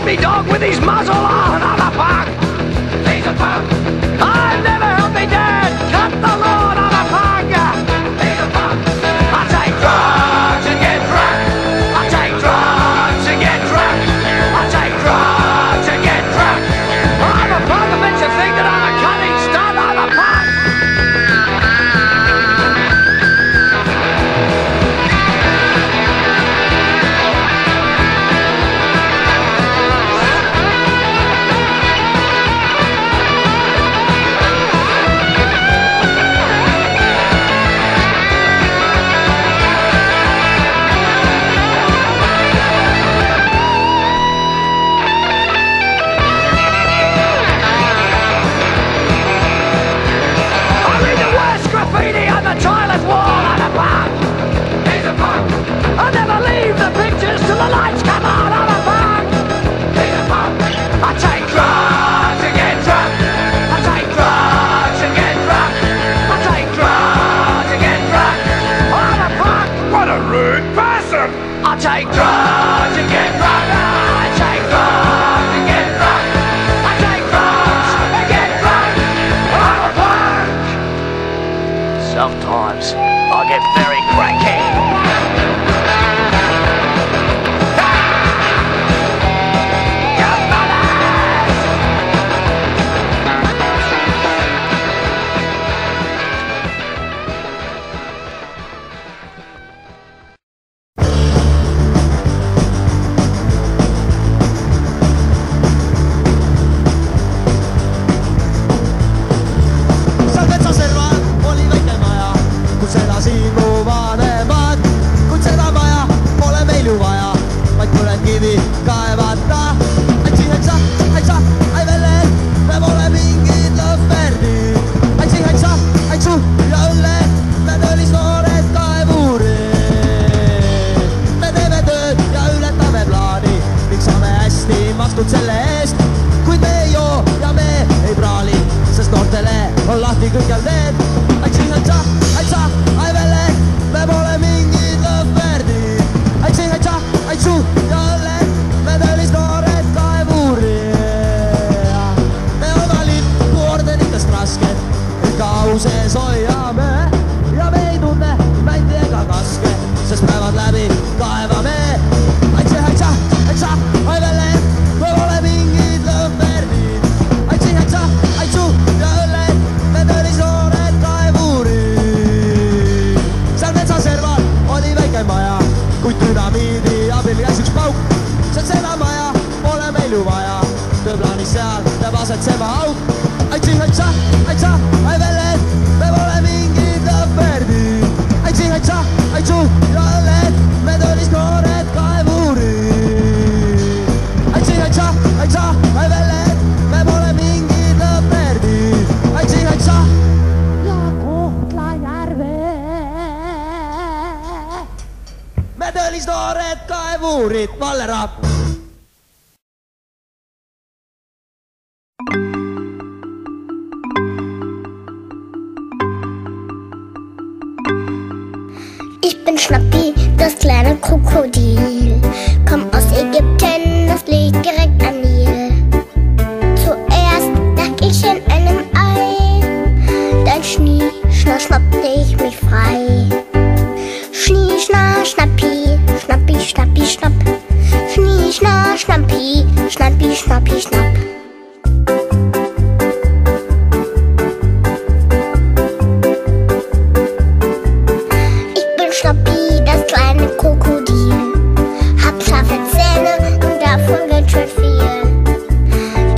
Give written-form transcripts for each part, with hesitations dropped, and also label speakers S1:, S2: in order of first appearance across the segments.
S1: me dog with his muzzle on a pug. He's a pug. I've never held me dad cut the lawn on a pug. He's a pug. I take drugs and get drunk. I take drugs and get drunk. I take drugs and get drunk. I'm a pug that makes you think that I'm a cunning stud. I'm a pug. Graffiti on the toilet wall on a pug. He's a pug. I never leave the pictures till the lights come on a pug. He's a pug. I take drugs and get drunk. I take drugs and get drunk. I take drugs and get drunk. I'm a pug. What a rude person. I take drugs and get drunk. I take drugs and get drunk. I take drugs and get drunk. I'm a pug. Sometimes I get very cranky.
S2: Selle eest, kuid me ei joo ja me ei praali, sest noortele on lahti kõigel teed. Aitsa, ai vele, me pole mingid lõhverdid. Aitsu ja õlled, me tõelis noored kaevurid. Me oleme lippu ordenitest rasked, ikka au sees hoiame ja me ei tunne mändi ega kaske, sest päevad läbi kaevame. Aitsa, ai vele, me pole mingid lõhverdid. Aitsu ja õlled, me tõelis noored kaevurid. Seal metsaserval oli väike maja, kuid dünamiidi abil käis üks pauk. Sest seda maja pole meil ju vaja, tööplaanis seal peab asetsema auk. Aitsa, ai veled, me pole mingid lõhverdid. Aitsu ja õlled, me tõelis noored kaevurid. Aitsa, ai veled, me pole mingid lõhverdid. Aitsa ja Kohtla-Järve, me tõelis noored kaevurid. Valle Raap.
S3: Ich bin Schnappi, das kleine Krokodil. Komm aus Ägypten, das liegt direkt am Nil. Zuerst lag ich in einem Ei, dann Schnie, schna, schnappte ich mich frei. Schnie, schna, schnappi, schnappi, schnappi, schnapp. Schnie, schna, schnappi, schnappi, schnappi, schnapp. Schnappi, das kleine Krokodil. Hab scharfe Zähne und davon ganz schön viel.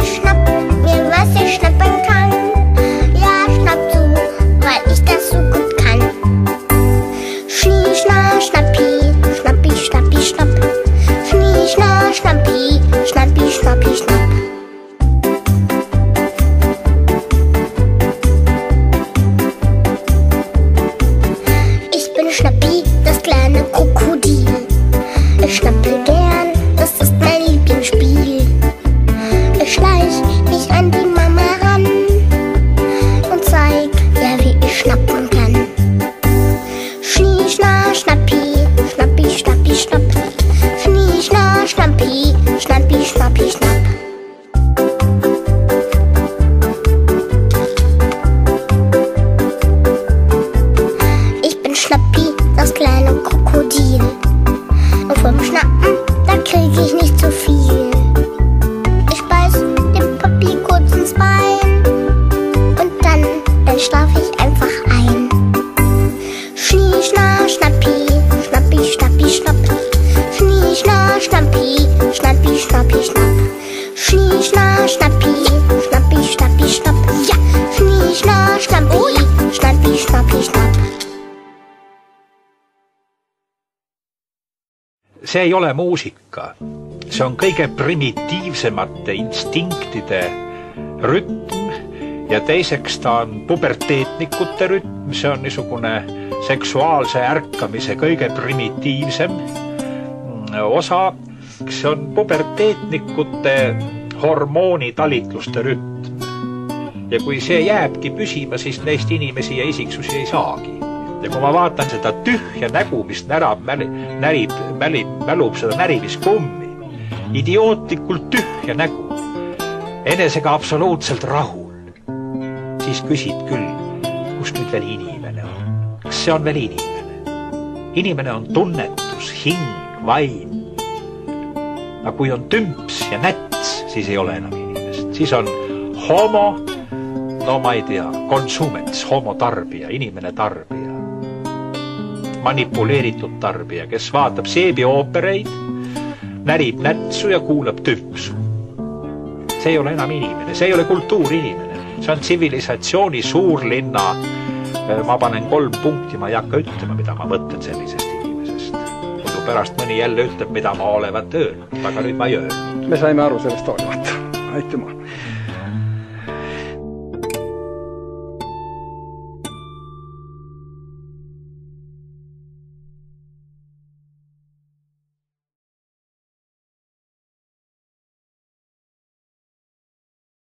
S3: Schnapp mir, was ich schnappen kann. Ja, schnapp zu, weil ich das so gut kann. Schnie, schna, schnappi, schnappi, schnappi, schnapp. Schnie, schna, schnappi, schnappi, schnappi, schnapp. Schnappi, Schnappi, Schnappi, Schnapp. Ja, Schnie, Schna, Schnappi, Schnappi, Schnappi, Schnapp.
S4: See ei ole muusika. See on kõige primitiivsemate instinktide rütm ja teiseks ta on puberteetnikute rütm. See on niisugune seksuaalse ärkamise kõige primitiivsem osa. See on puberteetnikute hormoonitalitluste rütm. Ja kui see jääbki püsima, siis neist inimesi ja isiksusi ei saagi. Ja kui ma vaatan seda tühja nägu, mis mälub seda närimiskummi, idiootlikult tühja nägu, enesega absoluutselt rahul, siis küsid küll, kus nüüd veel inimene on? Kas see on veel inimene? Inimene on tunnetus, hing, vaim. Aga kui on tümps ja näts, siis ei ole enam inimest. Siis on homo, no ma ei tea, konsuments, homo tarbija, inimene tarbija. Manipuleeritud tarbija, kes vaatab seebioopereid, närib nätsu ja kuulab tümpsu. See ei ole enam inimene, see ei ole kultuurinimene. See on tsivilisatsiooni suurlinna. Ma panen 3 punkti, ma ei hakka ütlema, mida ma mõtlen sellisest inimesest. Muidu pärast mõni jälle ütleb, mida ma olevat öelnud, aga nüüd ma ei öelnud.
S5: Me saime aru sellest hoolimata. Aitüma.